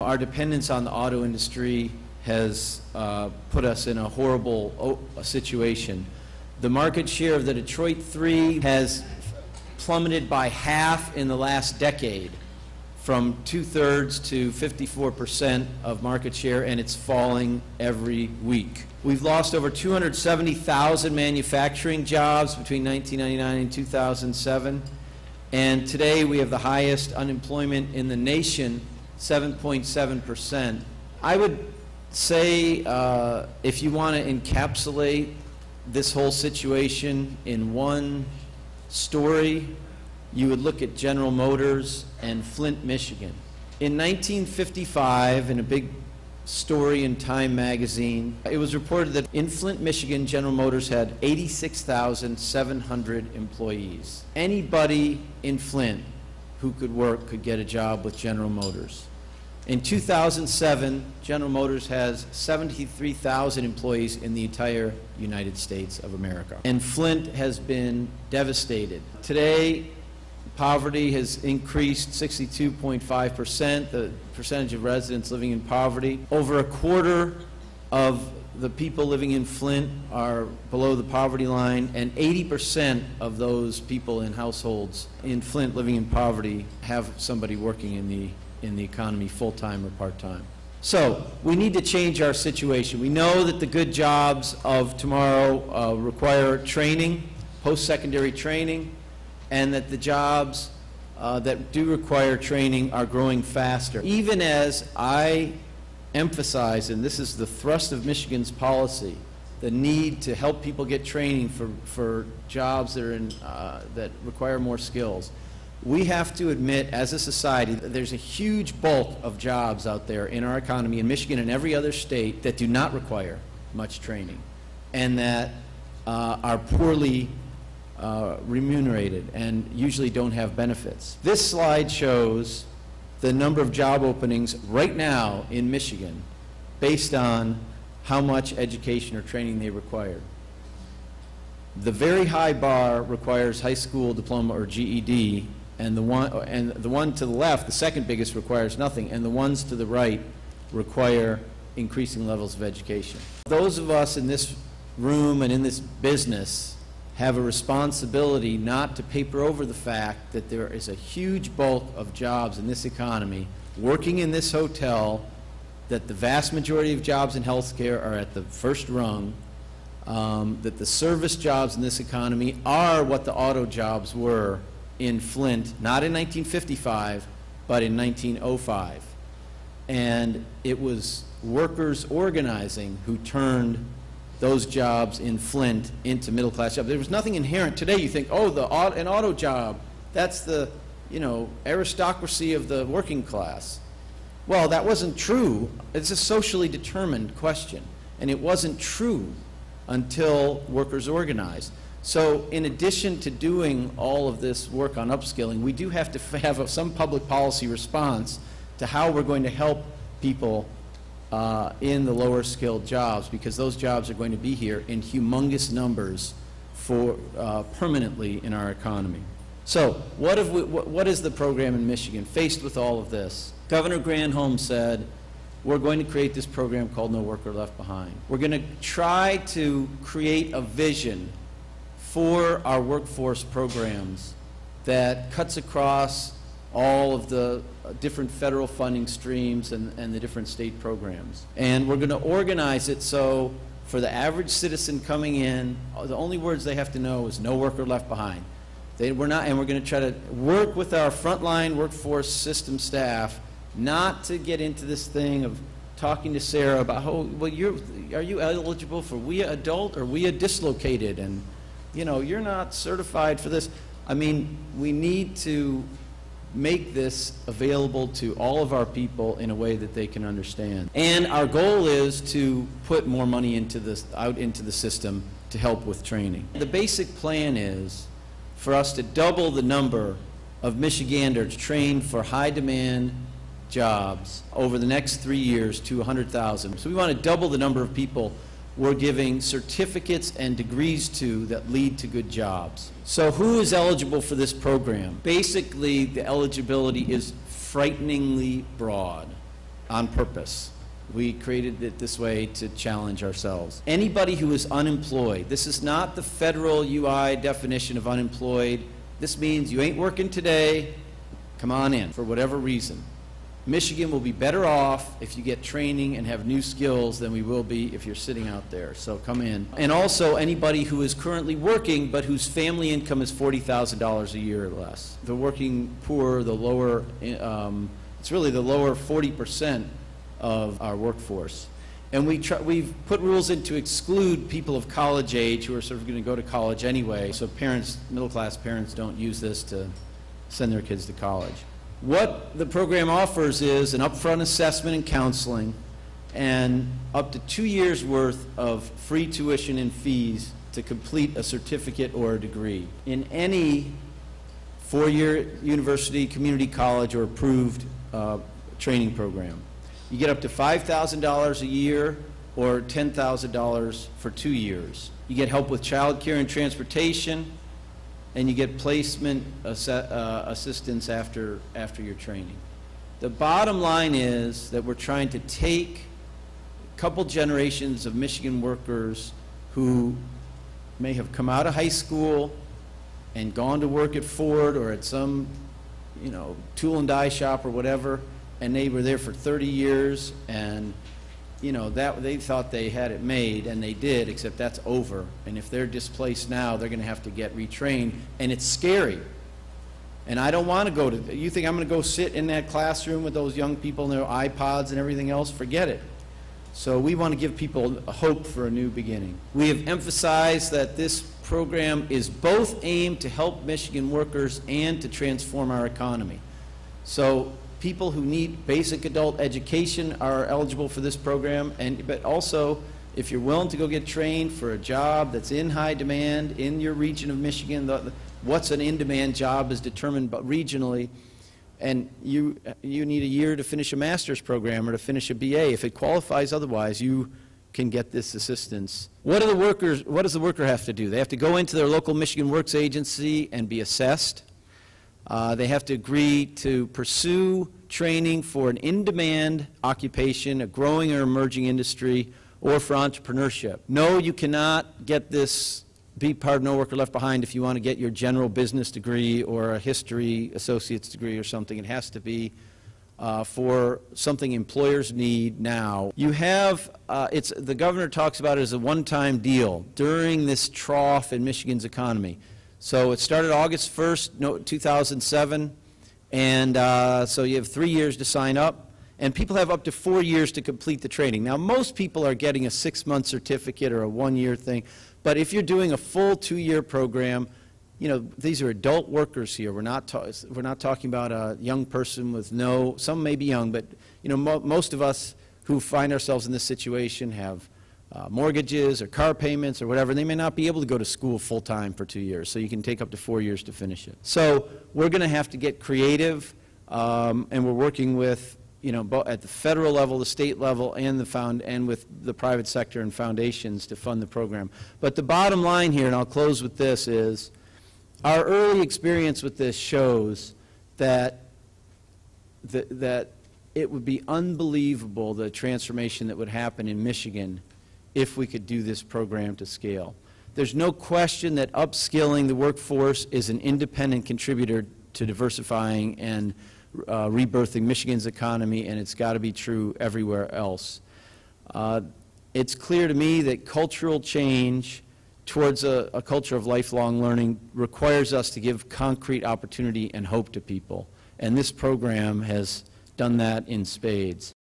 Our dependence on the auto industry has put us in a horrible situation. The market share of the Detroit 3 has plummeted by half in the last decade, from 2/3 to 54% of market share, and it's falling every week. We've lost over 270,000 manufacturing jobs between 1999 and 2007, and today we have the highest unemployment in the nation, 7.7%. I would say if you want to encapsulate this whole situation in one story, you would look at General Motors and Flint, Michigan. In 1955, in a big story in Time magazine, it was reported that in Flint, Michigan, General Motors had 86,700 employees. Anybody in Flint who could work could get a job with General Motors. In 2007, General Motors has 73,000 employees in the entire United States of America. And Flint has been devastated. Today, poverty has increased 62.5%, the percentage of residents living in poverty. Over a quarter of the people living in Flint are below the poverty line, and 80% of those people in households in Flint living in poverty have somebody working in the economy full-time or part-time. So we need to change our situation. We know that the good jobs of tomorrow require training, post-secondary training, and that the jobs that do require training are growing faster. Even as I emphasize, and this is the thrust of Michigan's policy, the need to help people get training for jobs that are that require more skills, we have to admit as a society that there's a huge bulk of jobs out there in our economy, in Michigan and every other state, that do not require much training and that are poorly remunerated and usually don't have benefits. This slide shows the number of job openings right now in Michigan based on how much education or training they require. The very high bar requires high school diploma or GED, and the one to the left, the second biggest, requires nothing, and the ones to the right require increasing levels of education. Those of us in this room and in this business have a responsibility not to paper over the fact that there is a huge bulk of jobs in this economy working in this hotel, that the vast majority of jobs in healthcare are at the first rung, that the service jobs in this economy are what the auto jobs were in Flint, not in 1955, but in 1905. And it was workers organizing who turned those jobs in Flint into middle-class jobs. There was nothing inherent. Today you think, oh, an auto job, that's the, aristocracy of the working class. Well, that wasn't true. It's a socially determined question, and it wasn't true until workers organized. So in addition to doing all of this work on upskilling, we do have to have some public policy response to how we're going to help people in the lower skilled jobs, because those jobs are going to be here in humongous numbers for permanently in our economy. So what is the program in Michigan faced with all of this? Governor Granholm said, we're going to create this program called No Worker Left Behind. We're going to try to create a vision for our workforce programs that cuts across all of the different federal funding streams and the different state programs. And we're going to organize it so for the average citizen coming in, the only words they have to know is no worker left behind. And we're going to try to work with our frontline workforce system staff not to get into this thing of talking to Sarah about, oh, well, are you eligible for WIA adult or WIA dislocated? And, you're not certified for this. I mean, we need to make this available to all of our people in a way that they can understand. And our goal is to put more money out into the system to help with training. The basic plan is for us to double the number of Michiganders trained for high demand jobs over the next 3 years to 100,000. So we want to double the number of people we're giving certificates and degrees to that lead to good jobs. So who is eligible for this program? Basically, the eligibility is frighteningly broad. on purpose. We created it this way to challenge ourselves. Anybody who is unemployed, this is not the federal UI definition of unemployed. This means you ain't working today, come on in for whatever reason. Michigan will be better off if you get training and have new skills than we will be if you're sitting out there, so come in. And also anybody who is currently working but whose family income is $40,000 a year or less. The working poor, the lower, it's really the lower 40% of our workforce. And we've put rules in to exclude people of college age who are sort of going to go to college anyway, so parents, middle-class parents, don't use this to send their kids to college. What the program offers is an upfront assessment and counseling and up to 2 years' worth of free tuition and fees to complete a certificate or a degree in any four-year university, community college, or approved training program. You get up to $5,000 a year or $10,000 for 2 years. You get help with child care and transportation, and you get placement assistance after your training. The bottom line is that we're trying to take a couple generations of Michigan workers who may have come out of high school and gone to work at Ford or at some, tool and die shop or whatever, and they were there for 30 years, and that they thought they had it made, and they did, except that's over. And if they're displaced now, they're going to have to get retrained, and it's scary. And I don't want to go to, you think I'm going to go sit in that classroom with those young people and their iPods and everything else? Forget it. So we want to give people a hope for a new beginning. We have emphasized that this program is both aimed to help Michigan workers and to transform our economy. So people who need basic adult education are eligible for this program, but also if you're willing to go get trained for a job that's in high demand in your region of Michigan, what's an in-demand job is determined regionally, and you need a year to finish a master's program or to finish a BA. If it qualifies otherwise, you can get this assistance. What does the worker have to do? They have to go into their local Michigan Works agency and be assessed. They have to agree to pursue training for an in-demand occupation, a growing or emerging industry, or for entrepreneurship. No, you cannot get this, be part of No Worker Left Behind if you want to get your general business degree or a history associate's degree or something. It has to be for something employers need now. You have, the governor talks about it as a one-time deal during this trough in Michigan's economy. So it started August 1st, 2007, and so you have 3 years to sign up, and people have up to 4 years to complete the training. Now, most people are getting a 6-month certificate or a 1-year thing, but if you're doing a full 2-year program, these are adult workers here. We're not talking about a young person with some may be young, but most of us who find ourselves in this situation have mortgages or car payments or whatever. They may not be able to go to school full-time for 2 years, so you can take up to 4 years to finish it. So we're going to have to get creative, and we're working with, at the federal level, the state level, and with the private sector and foundations to fund the program. But the bottom line here, and I'll close with this, is our early experience with this shows that it would be unbelievable, the transformation that would happen in Michigan if we could do this program to scale. There's no question that upskilling the workforce is an independent contributor to diversifying and rebirthing Michigan's economy, and it's got to be true everywhere else. It's clear to me that cultural change towards a culture of lifelong learning requires us to give concrete opportunity and hope to people, and this program has done that in spades.